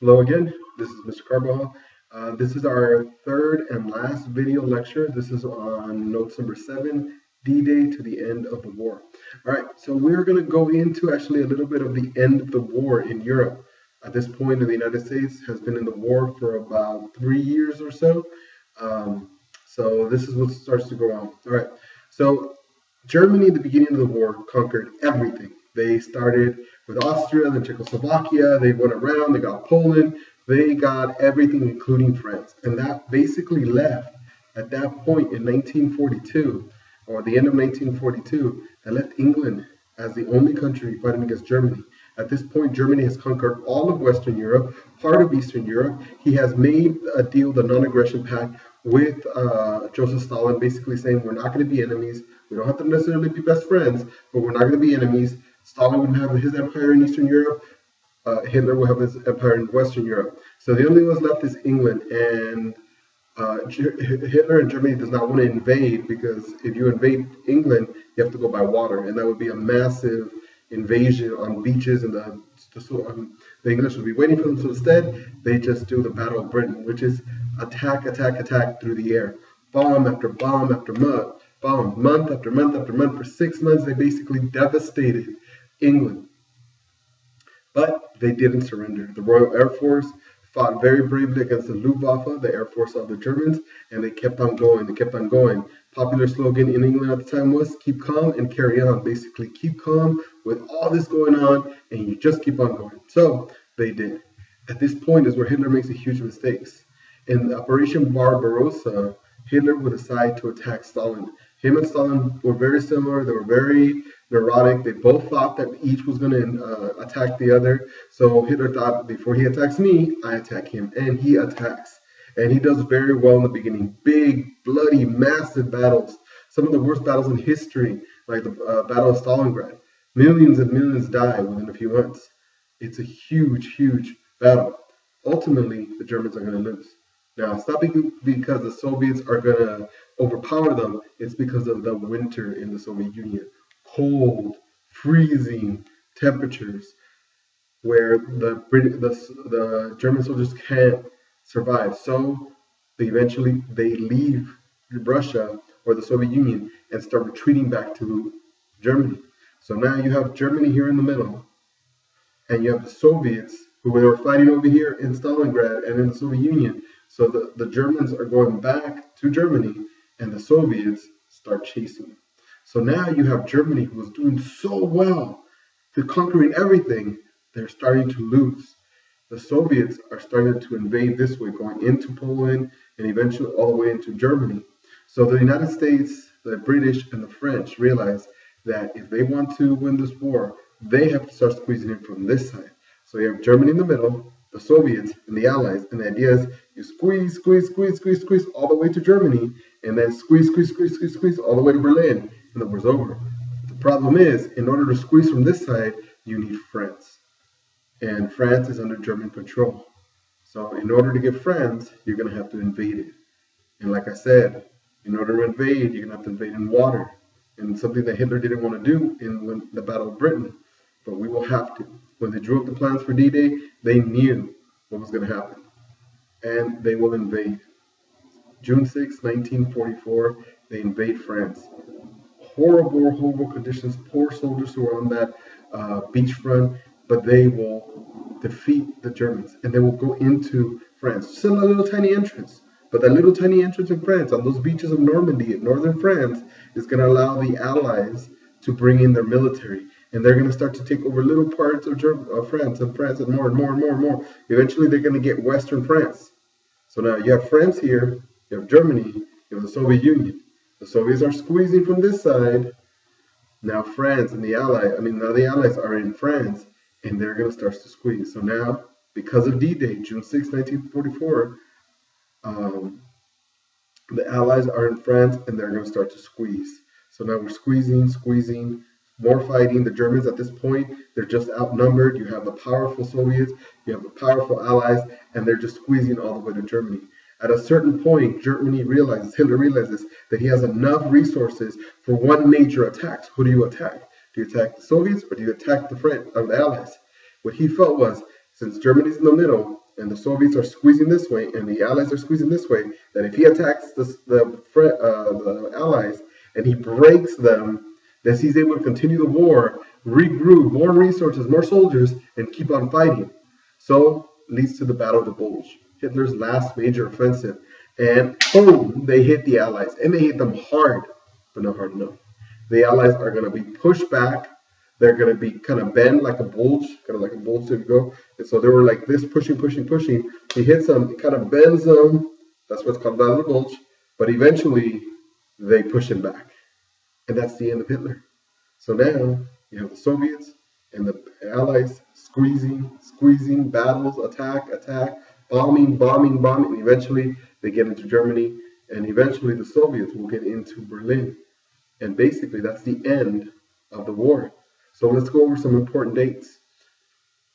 Hello again, this is Mr. Carbajal. This is our third and last video lecture. This is on notes number 7, D-Day to the end of the war. All right, so we're going to go into actually a little bit of the end of the war in Europe. At this point, the United States has been in the war for about 3 years or so. So this is what starts to go on. All right, so Germany at the beginning of the war conquered everything. They started with Austria, then Czechoslovakia, they went around, they got Poland, they got everything including France. And that basically left, at that point in 1942, or the end of 1942, that left England as the only country fighting against Germany. At this point, Germany has conquered all of Western Europe, part of Eastern Europe. He has made a deal, the non-aggression pact, with Joseph Stalin, basically saying we're not going to be enemies. We don't have to necessarily be best friends, but we're not going to be enemies. Stalin would have his empire in Eastern Europe. Hitler will have his empire in Western Europe. So the only ones left is England, and Hitler and Germany does not want to invade, because if you invade England, you have to go by water, and that would be a massive invasion on beaches, and the English would be waiting for them. So instead, they just do the Battle of Britain, which is attack, attack, attack through the air. Bomb after bomb after bomb, month after month after month. For 6 months, they basically devastated England. But they didn't surrender. The Royal Air Force fought very bravely against the Luftwaffe, the Air Force of the Germans, and they kept on going. They kept on going. Popular slogan in England at the time was, keep calm and carry on. Basically, keep calm with all this going on, and you just keep on going. So they did. At this point is where Hitler makes a huge mistake. In Operation Barbarossa, Hitler would decide to attack Stalin. Him and Stalin were very similar. They were very neurotic. They both thought that each was going to attack the other. So Hitler thought, before he attacks me, I attack him. And he attacks. And he does very well in the beginning. Big, bloody, massive battles. Some of the worst battles in history, like the Battle of Stalingrad. Millions and millions die within a few months. It's a huge, huge battle. Ultimately, the Germans are going to lose. Now, it's not because the Soviets are going to overpower them. It's because of the winter in the Soviet Union. Cold, freezing temperatures where the German soldiers can't survive. So they leave Russia or the Soviet Union and start retreating back to Germany. So now you have Germany here in the middle, and you have the Soviets who were fighting over here in Stalingrad and in the Soviet Union. So the Germans are going back to Germany, and the Soviets start chasing them. So now you have Germany, who was doing so well, to conquering everything. They're starting to lose. The Soviets are starting to invade this way, going into Poland and eventually all the way into Germany. So the United States, the British, and the French realize that if they want to win this war, they have to start squeezing in from this side. So you have Germany in the middle, the Soviets, and the Allies. And the idea is you squeeze, squeeze, squeeze, squeeze, squeeze all the way to Germany, and then squeeze, squeeze, squeeze, squeeze, squeeze all the way to Berlin, and the war's over. The problem is, in order to squeeze from this side, you need France. And France is under German control. So in order to get France, you're going to have to invade it. And like I said, in order to invade, you're going to have to invade in water. And something that Hitler didn't want to do in the Battle of Britain. But we will have to. When they drew up the plans for D-Day, they knew what was going to happen. And they will invade. June 6, 1944, they invade France. Horrible, horrible conditions. Poor soldiers who are on that beachfront. But they will defeat the Germans. And they will go into France. Just a little tiny entrance. But that little tiny entrance in France, on those beaches of Normandy in northern France, is going to allow the Allies to bring in their military. And they're going to start to take over little parts of France and more and more and more and more. Eventually, they're going to get Western France. So now you have France here, you have Germany, you have the Soviet Union. The Soviets are squeezing from this side. Now France and the Allies are in France, and they're going to start to squeeze. So now, because of D-Day, June 6, 1944, the Allies are in France, and they're going to start to squeeze. So now we're squeezing, more fighting. The Germans at this point, they're just outnumbered. You have the powerful Soviets, you have the powerful Allies, and they're just squeezing all the way to Germany. At a certain point, Hitler realizes that he has enough resources for one major attack. Who do you attack? Do you attack the Soviets, or do you attack the Allies? What he felt was, since Germany's in the middle, and the Soviets are squeezing this way, and the Allies are squeezing this way, that if he attacks the Allies and he breaks them, that he's able to continue the war, regroup, more resources, more soldiers, and keep on fighting. So leads to the Battle of the Bulge, Hitler's last major offensive. And boom, they hit the Allies, and they hit them hard, but not hard enough. The Allies are going to be pushed back. They're going to be kind of bent like a bulge, kind of like a bulge to go. And so they were like this, pushing. He hits them, he kind of bends them. That's what's called Battle of the Bulge. But eventually, they push him back. And that's the end of Hitler. So now, you have the Soviets and the Allies squeezing, battles, attack, bombing. And eventually, they get into Germany. And eventually, the Soviets will get into Berlin. And basically, that's the end of the war. So let's go over some important dates.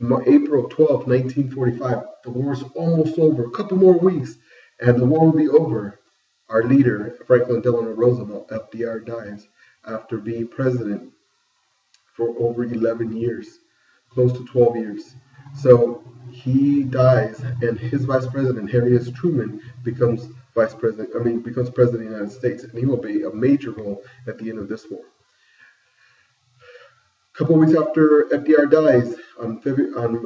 April 12, 1945, the war is almost over. A couple more weeks, and the war will be over. Our leader, Franklin Delano Roosevelt, FDR, dies after being president for over 11 years, close to 12 years. So he dies, and his vice president, Harry S. Truman, becomes president of the United States, and he will play a major role at the end of this war. A couple of weeks after FDR dies, on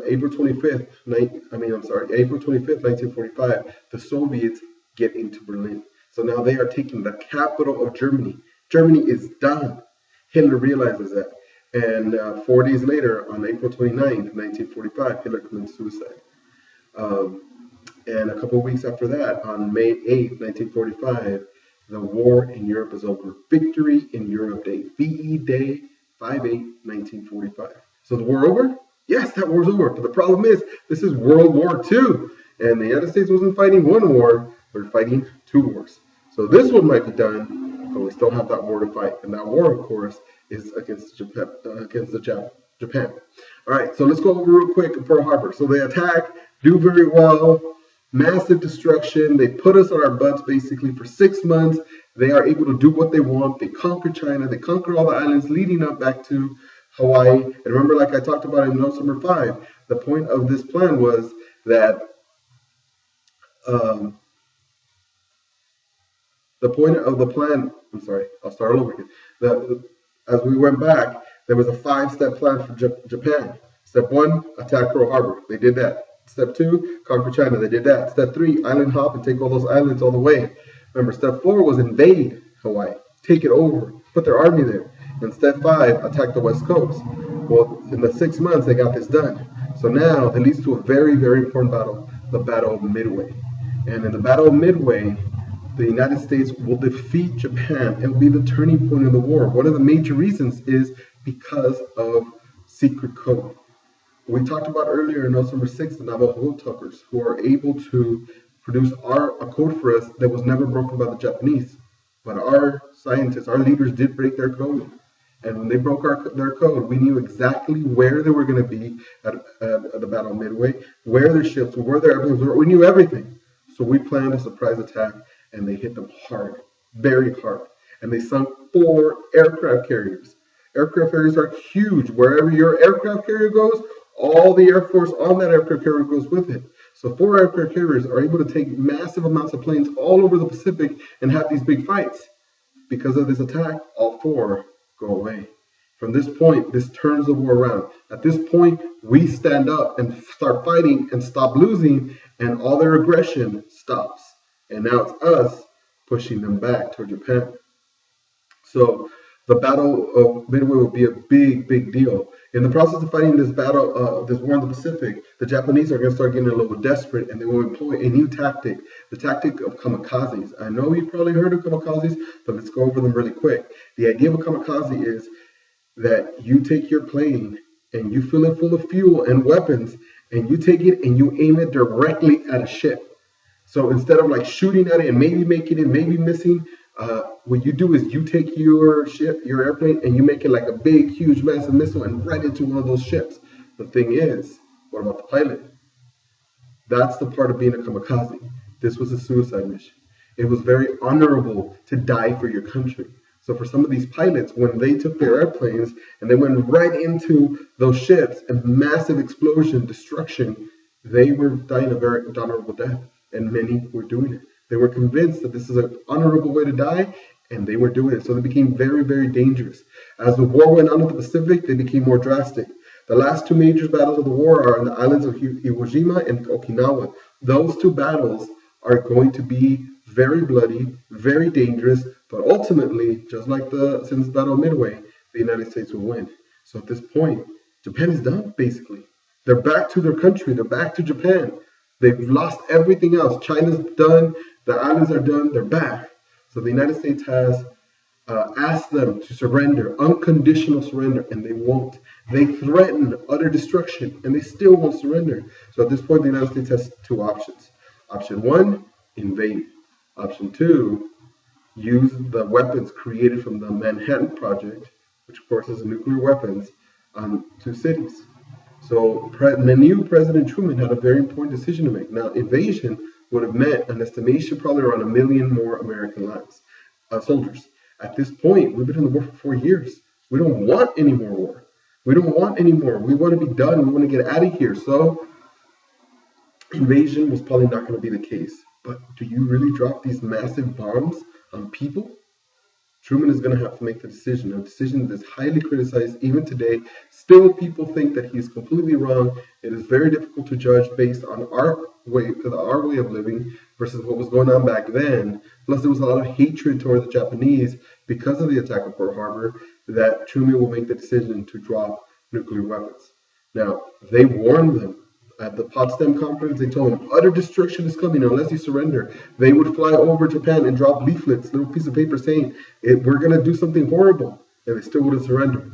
April 25th, 1945, the Soviets get into Berlin. So now they are taking the capital of Germany. Germany is done. Hitler realizes that. And 4 days later, on April 29th, 1945, Hitler commits suicide. And a couple of weeks after that, on May 8th, 1945, the war in Europe is over. Victory in Europe Day. VE Day 5/8/1945. So the war over? Yes, that war's over. But the problem is, this is World War II. And the United States wasn't fighting one war, we're fighting two wars. So this one might be done, but we still have that war to fight. And that war, of course, is against Japan. All right, so let's go over real quick Pearl Harbor. So they attack, do very well, massive destruction. They put us on our butts basically for 6 months. They are able to do what they want. They conquer China. They conquer all the islands leading up back to Hawaii. And remember, like I talked about in note number 5, the point of this plan was that I'll start all over again. As we went back, there was a 5-step plan for Japan. Step 1, attack Pearl Harbor. They did that. Step 2, conquer China. They did that. Step 3, island hop and take all those islands all the way. Remember, step 4 was invade Hawaii. Take it over. Put their army there. And step 5, attack the West Coast. Well, in the 6 months, they got this done. So now, it leads to a very, very important battle, the Battle of Midway. And in the Battle of Midway, the United States will defeat Japan. It will be the turning point in the war. One of the major reasons is because of secret code. We talked about earlier in note number 6, the Navajo Tuckers, who are able to produce a code for us that was never broken by the Japanese. But our scientists, our leaders did break their code. And when they broke their code, we knew exactly where they were going to be at the Battle of Midway, where their ships were, where their airplanes were. We knew everything. So we planned a surprise attack, and they hit them hard, very hard. And they sunk 4 aircraft carriers. Aircraft carriers are huge. Wherever your aircraft carrier goes, all the Air Force on that aircraft carrier goes with it. So 4 aircraft carriers are able to take massive amounts of planes all over the Pacific and have these big fights. Because of this attack, all 4 go away. From this point, this turns the war around. At this point, we stand up and start fighting and stop losing, and all their aggression stops. And now it's us pushing them back toward Japan. So the Battle of Midway will be a big, big deal. In the process of fighting this battle, this war in the Pacific, the Japanese are going to start getting a little desperate, and they will employ a new tactic, the tactic of kamikazes. I know you've probably heard of kamikazes, but let's go over them really quick. The idea of a kamikaze is that you take your plane and you fill it full of fuel and weapons, and you take it and you aim it directly at a ship. So instead of like shooting at it and maybe making it, maybe missing, what you do is you take your ship, your airplane, and you make it like a big, huge, massive missile and right into one of those ships. The thing is, what about the pilot? That's the part of being a kamikaze. This was a suicide mission. It was very honorable to die for your country. So for some of these pilots, when they took their airplanes and they went right into those ships and massive explosion, destruction, they were dying a very honorable death, and many were doing it. They were convinced that this is an honorable way to die, and they were doing it. So they became very, very dangerous. As the war went on in the Pacific, they became more drastic. The last two major battles of the war are on the islands of Iwo Jima and Okinawa. Those two battles are going to be very bloody, very dangerous, but ultimately, just like the since Battle of Midway, the United States will win. So at this point, Japan is done, basically. They're back to their country. They're back to Japan. They've lost everything else. China's done. The islands are done. They're back. So the United States has asked them to surrender, unconditional surrender, and they won't. They threaten utter destruction, and they still won't surrender. So at this point, the United States has two options. Option one, invade. Option two, use the weapons created from the Manhattan Project, which of course is nuclear weapons, on two cities. So the new President Truman had a very important decision to make. Now, invasion would have meant an estimation probably around 1 million more American lives, soldiers. At this point, we've been in the war for 4 years. We don't want any more war. We don't want any more. We want to be done. We want to get out of here. So invasion was probably not going to be the case. But do you really drop these massive bombs on people? Truman is going to have to make the decision, a decision that is highly criticized even today. Still, people think that he's completely wrong. It is very difficult to judge based on our way of living versus what was going on back then. Plus, there was a lot of hatred toward the Japanese because of the attack on Pearl Harbor that Truman will make the decision to drop nuclear weapons. Now, they warned them. At the Potsdam Conference, they told them, utter destruction is coming unless you surrender. They would fly over Japan and drop leaflets, little piece of paper saying, we're going to do something horrible. And they still wouldn't surrender.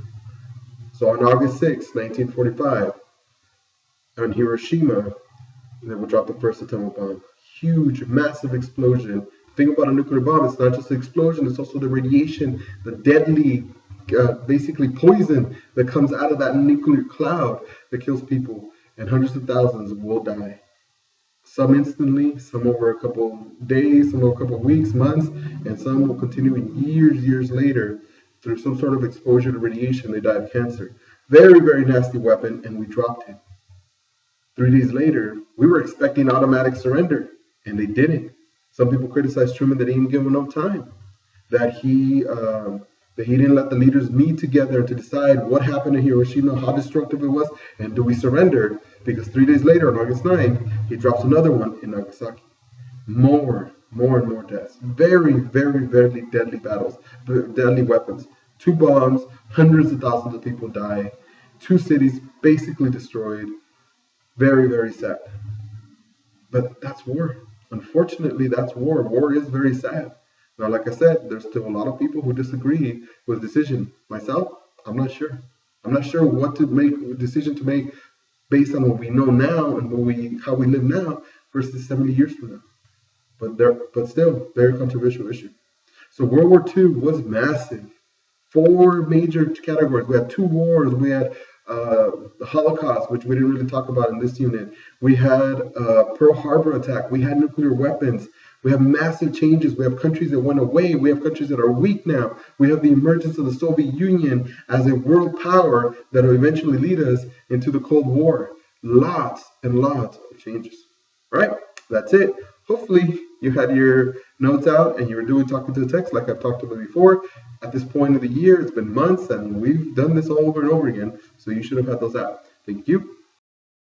So on August 6, 1945, on Hiroshima, they would drop the first atomic bomb. Huge, massive explosion. The thing about a nuclear bomb, it's not just the explosion, it's also the radiation, the deadly, basically poison that comes out of that nuclear cloud that kills people. And hundreds of thousands will die. Some instantly, some over a couple days, some over a couple weeks, months, and some will continue years later through some sort of exposure to radiation. They die of cancer. Very, very nasty weapon, and we dropped it. 3 days later, we were expecting automatic surrender, and they didn't. Some people criticized Truman that he didn't give him enough time, that he didn't let the leaders meet together to decide what happened in Hiroshima, how destructive it was, and do we surrender? Because 3 days later, on August 9th, he drops another one in Nagasaki. More and more deaths. Very, very, very deadly battles, deadly weapons. 2 bombs, hundreds of thousands of people die. 2 cities basically destroyed. Very, very sad. But that's war. Unfortunately, that's war. War is very sad. Now, like I said, there's still a lot of people who disagree with the decision. Myself, I'm not sure. I'm not sure what to make a decision to make based on what we know now and how we live now versus 70 years from now. But still, very controversial issue. So World War II was massive. 4 major categories. We had 2 wars. We had the Holocaust, which we didn't really talk about in this unit. We had Pearl Harbor attack. We had nuclear weapons. We have massive changes. We have countries that went away. We have countries that are weak now. We have the emergence of the Soviet Union as a world power that will eventually lead us into the Cold War. Lots and lots of changes. All right, that's it. Hopefully you had your notes out and you were talking to the text like I've talked about before. At this point of the year, it's been months and we've done this all over and over again. So you should have had those out. Thank you.